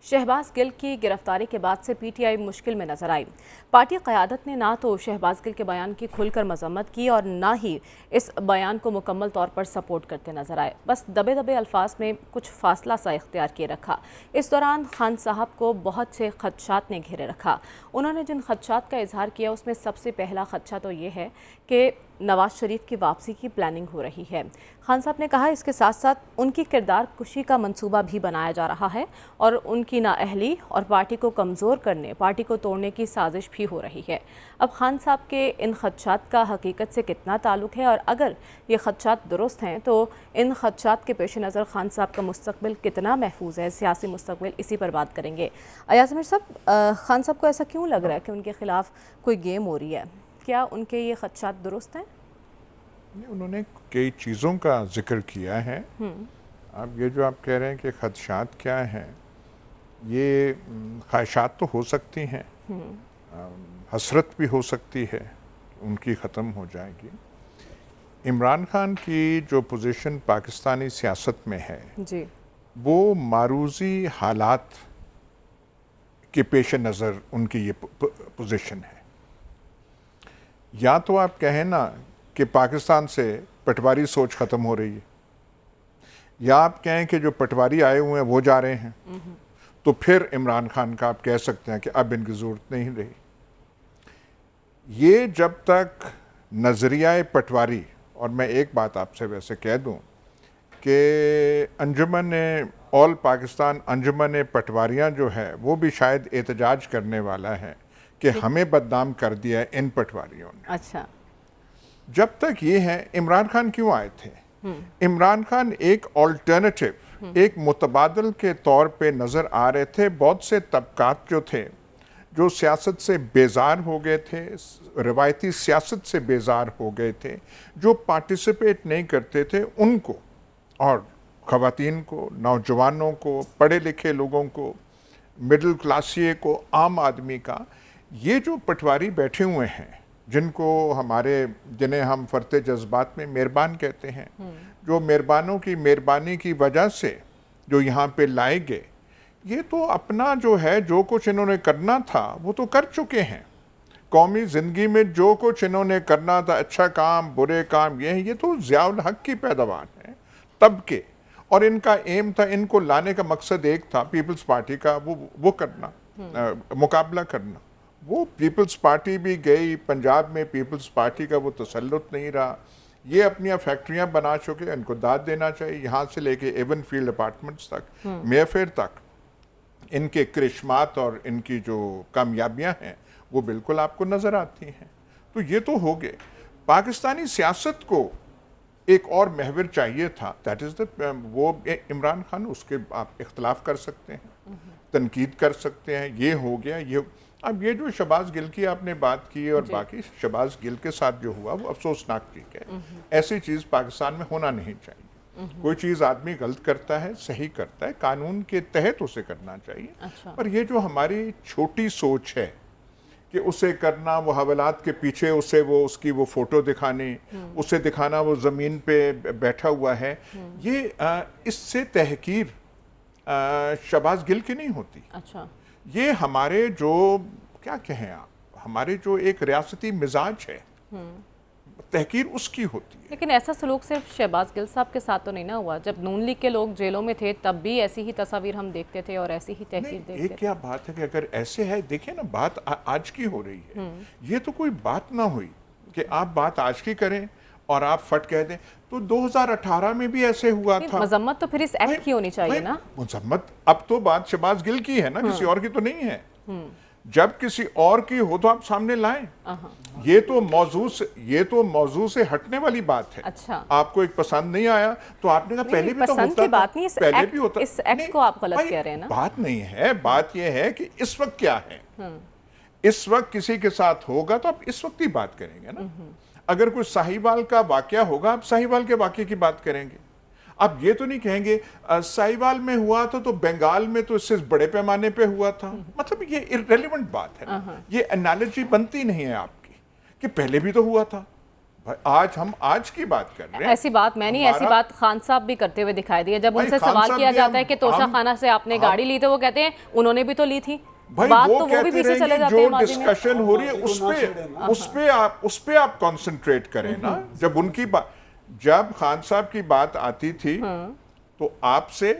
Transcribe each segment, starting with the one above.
शहबाज गिल की गिरफ्तारी के बाद से पीटीआई मुश्किल में नजर आई। पार्टी क़यादत ने ना तो शहबाज गिल के बयान की खुलकर मजम्मत की और ना ही इस बयान को मुकम्मल तौर पर सपोर्ट करते नजर आए। बस दबे दबे अल्फाज में कुछ फासला सा इख्तियार किए रखा। इस दौरान खान साहब को बहुत से खदशात ने घेरे रखा। उन्होंने जिन खदशात का इजहार किया उसमें सबसे पहला खदशा तो ये है कि नवाज शरीफ की वापसी की प्लानिंग हो रही है। खान साहब ने कहा इसके साथ साथ उनकी किरदार कुशी का मंसूबा भी बनाया जा रहा है और उनकी नाअहली और पार्टी को कमज़ोर करने, पार्टी को तोड़ने की साजिश भी हो रही है। अब खान साहब के इन खदशात का हकीकत से कितना ताल्लुक़ है और अगर ये खदशात दुरुस्त हैं तो इन खदशात के पेश नज़र खान साहब का मुस्तकबिल कितना महफूज है, सियासी मुस्तकबिल, इसी पर बात करेंगे। अयाज अमीर साहब, खान साहब को ऐसा क्यों लग रहा है कि उनके खिलाफ कोई गेम हो रही है? क्या उनके ये खदशात दुरुस्त हैं? उन्होंने कई चीज़ों का जिक्र किया है। अब ये जो आप कह रहे हैं कि खदशात क्या हैं, ये ख्वाहिशात तो हो सकती हैं, हसरत भी हो सकती है, उनकी ख़त्म हो जाएगी। इमरान खान की जो पोजीशन पाकिस्तानी सियासत में है जी, वो मारूजी हालात के पेश नज़र उनकी ये पोजीशन है। या तो आप कहें ना कि पाकिस्तान से पटवारी सोच ख़त्म हो रही है, या आप कहें कि जो पटवारी आए हुए हैं वो जा रहे हैं, तो फिर इमरान खान का आप कह सकते हैं कि अब इनकी ज़रूरत नहीं रही। ये जब तक नज़रिया पटवारी, और मैं एक बात आपसे वैसे कह दूं कि अंजुमन ऑल पाकिस्तान अंजुमन पटवारियाँ जो है वो भी शायद एहतजाज करने वाला है कि हमें बदनाम कर दिया है इन पटवारियों ने। अच्छा, जब तक ये है, इमरान खान क्यों आए थे? इमरान खान एक ऑल्टरनेटिव, एक मुतबादल के तौर पे नज़र आ रहे थे। बहुत से तबकात जो थे जो सियासत से बेजार हो गए थे, रिवायती सियासत से बेजार हो गए थे, जो पार्टिसिपेट नहीं करते थे, उनको और ख़वातीन को, नौजवानों को, पढ़े लिखे लोगों को, मिडिल क्लासिए को, आम आदमी का, ये जो पटवारी बैठे हुए हैं जिन्हें हम फरते जज्बात में मेहरबान कहते हैं, जो मेहरबानों की मेहरबानी की वजह से जो यहाँ पे लाए गए, ये तो अपना जो है, जो कुछ इन्होंने करना था वो तो कर चुके हैं। कौमी ज़िंदगी में जो कुछ इन्होंने करना था, अच्छा काम, बुरे काम, ये तो ज़ियाउल हक की पैदावार है तब के, और इनका एम था, इनको लाने का मकसद एक था, पीपल्स पार्टी का वो करना, मुकाबला करना। वो पीपल्स पार्टी भी गई, पंजाब में पीपल्स पार्टी का वो तसल्लुत नहीं रहा। ये अपनी फैक्ट्रियां बना चुके, इनको दाद देना चाहिए। यहाँ से लेके एवन फील्ड अपार्टमेंट्स तक, मेफेयर तक, इनके करिश्मात और इनकी जो कामयाबियां हैं वो बिल्कुल आपको नज़र आती हैं। तो ये तो हो गए। पाकिस्तानी सियासत को एक और महवर चाहिए था, दैट इज़ वो इमरान खान, उसके आप इख्तलाफ कर सकते हैं, तनकीद कर सकते हैं, ये हो गया ये। अब ये जो शहबाज गिल की आपने बात की और बाकी, शहबाज गिल के साथ जो हुआ वो अफसोसनाक चीज़ है। ऐसी चीज़ पाकिस्तान में होना नहीं चाहिए। कोई चीज़ आदमी गलत करता है, सही करता है, कानून के तहत उसे करना चाहिए। अच्छा। पर ये जो हमारी छोटी सोच है कि उसे करना, वो हवालात के पीछे उसे उसकी वो फ़ोटो दिखाने, उसे दिखाना वो ज़मीन पे बैठा हुआ है, ये इससे तहकीर शहबाज गिल की नहीं होती। अच्छा, ये हमारे जो, क्या कहें आप, हमारे जो एक रियासती मिजाज है, तहकीर उसकी होती है। लेकिन ऐसा सलूक सिर्फ शहबाज गिल साहब के साथ तो नहीं ना हुआ। जब नून लीग के लोग जेलों में थे तब भी ऐसी ही तस्वीर हम देखते थे और ऐसी ही तहकीर देखते थे। एक क्या बात है कि अगर ऐसे है, देखिए ना, बात आज की हो रही है, ये तो कोई बात ना हुई कि आप बात आज की करें और आप फट कह दें। तो 2018 में भी ऐसे हुआ था। मजम्मत तो फिर इस एक्ट की होनी चाहिए ना। मजम्मत, अब तो बात शहबाज गिल की है ना, किसी और की तो नहीं है। जब किसी और की हो तो आप सामने लाएं। ये तो मौजू से हटने वाली बात है। अच्छा, आपको एक पसंद नहीं आया तो आपने कहा पहले भी तो होता था, पहले भी होता। इस एक्ट को आप गलत कह रहे हैं ना। बात नहीं है, बात यह है कि इस वक्त क्या है। इस वक्त किसी के साथ होगा तो आप इस वक्त ही बात करेंगे ना। अगर कोई साहिवाल का वाकया होगा, आप साहिवाल के वाकये की बात करेंगे। आप ये तो नहीं कहेंगे साहिवाल में हुआ था तो बंगाल में तो इससे बड़े पैमाने पे हुआ था। मतलब ये इररेलेवेंट बात है ना। ये एनालॉजी बनती नहीं है आपकी कि पहले भी तो हुआ था, भाई आज हम आज की बात कर रहे हैं। ऐसी बात मैं नहीं, ऐसी बात खान साहब भी करते हुए दिखाई दी है। जब भाई उनसे खान सवाल साहब किया भी जाता है कि तोशा खाना से आपने गाड़ी ली, तो वो कहते हैं उन्होंने भी तो ली थी। भाई बात वो तो वो भी कहते पीछे चले रहेंगे जाते हैं जो माजी में। डिस्कशन हो रही है उस पे आप कंसंट्रेट करें ना। जब उनकी बात, जब खान साहब की बात आती थी तो आपसे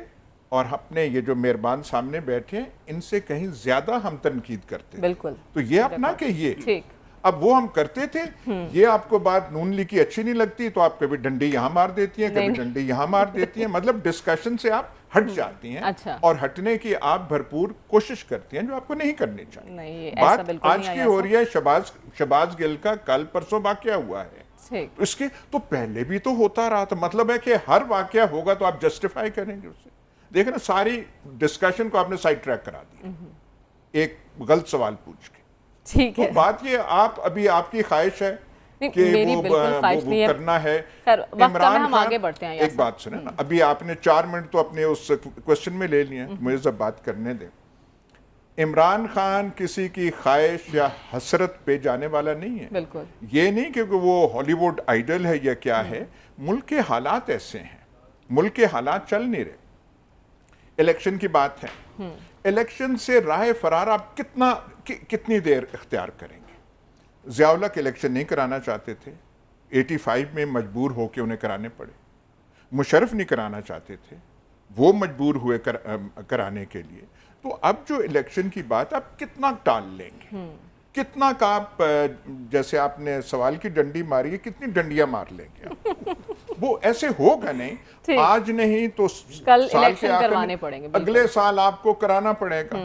और अपने ये जो मेहरबान सामने बैठे हैं इनसे कहीं ज्यादा हम तनकीद करते थे। बिल्कुल। तो ये अपना के ये ठीक। अब वो हम करते थे। ये आपको बात नून ली की अच्छी नहीं लगती तो आप कभी डंडी यहां मार देती हैं, कभी डंडी यहां मार देती हैं। मतलब डिस्कशन से आप हट जाती हैं। अच्छा। और हटने की आप भरपूर कोशिश करती हैं जो आपको नहीं करनी चाहिए। नहीं, बात ऐसा बिल्कुल आज नहीं की आया हो रही है शहबाज गिल का कल परसों वाकया हुआ है। ठीक। तो इसके तो पहले भी तो होता रहा था। मतलब है कि हर वाकया होगा तो आप जस्टिफाई करेंगे उसे। देखिए ना, सारी डिस्कशन को आपने साइड ट्रैक करा दिया एक गलत सवाल पूछ के। ठीक है। तो बात ये आप अभी आपकी ख्वाहिश है कि मेरी बिल्कुल ख्वाहिश नहीं है। करना है। इमरान खान, हम आगे बढ़ते हैं। एक बात सुने ना, अभी आपने 4 मिनट तो अपने उस क्वेश्चन में ले लिए, मुझे जब बात करने दें। इमरान खान किसी की ख्वाहिश या हसरत पे जाने वाला नहीं है। बिल्कुल। ये नहीं क्योंकि वो हॉलीवुड आइडल है या क्या है। मुल्क के हालात ऐसे हैं, मुल्क के हालात चल नहीं रहे। इलेक्शन की बात है, इलेक्शन से राह फरार आप कितनी देर इख्तियार करेंगे। ज़ियाउल-हक इलेक्शन नहीं कराना चाहते थे, 85 में मजबूर होकर उन्हें कराने पड़े। मुशर्रफ नहीं कराना चाहते थे, वो मजबूर हुए कराने के लिए। तो अब जो इलेक्शन की बात, आप कितना टाल लेंगे, कितना का आप, जैसे आपने सवाल की डंडी मारी है, कितनी डंडियां मार लेंगे आप। वो ऐसे होगा नहीं, आज नहीं तो कल साल इलेक्शन करवाने पड़ेंगे, अगले साल आपको कराना पड़ेगा।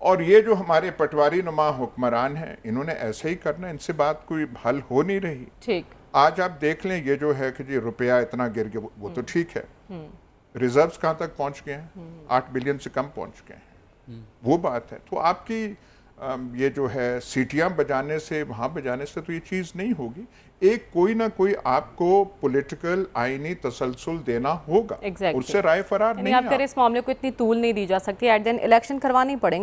और ये जो हमारे पटवारी नुमा हुक्मरान हैं, इन्होंने ऐसे ही करना, इनसे बात कोई हल हो नहीं रही। ठीक। आज आप देख लें, ये जो है कि जी रुपया इतना गिर गया, वो तो ठीक है। रिजर्व्स कहाँ तक पहुंच गए हैं? 8 बिलियन से कम पहुंच गए हैं। वो बात है। तो आपकी ये जो है सीटियां बजाने से, वहां बजाने से तो ये चीज नहीं होगी। एक कोई ना कोई आपको पॉलिटिकल आईनी तसलसल देना होगा। Exactly. उससे राय फरार नहीं। आप कह रहे इस मामले को इतनी तूल नहीं दी जा सकती, एट देन इलेक्शन करवानी पड़ेंगे।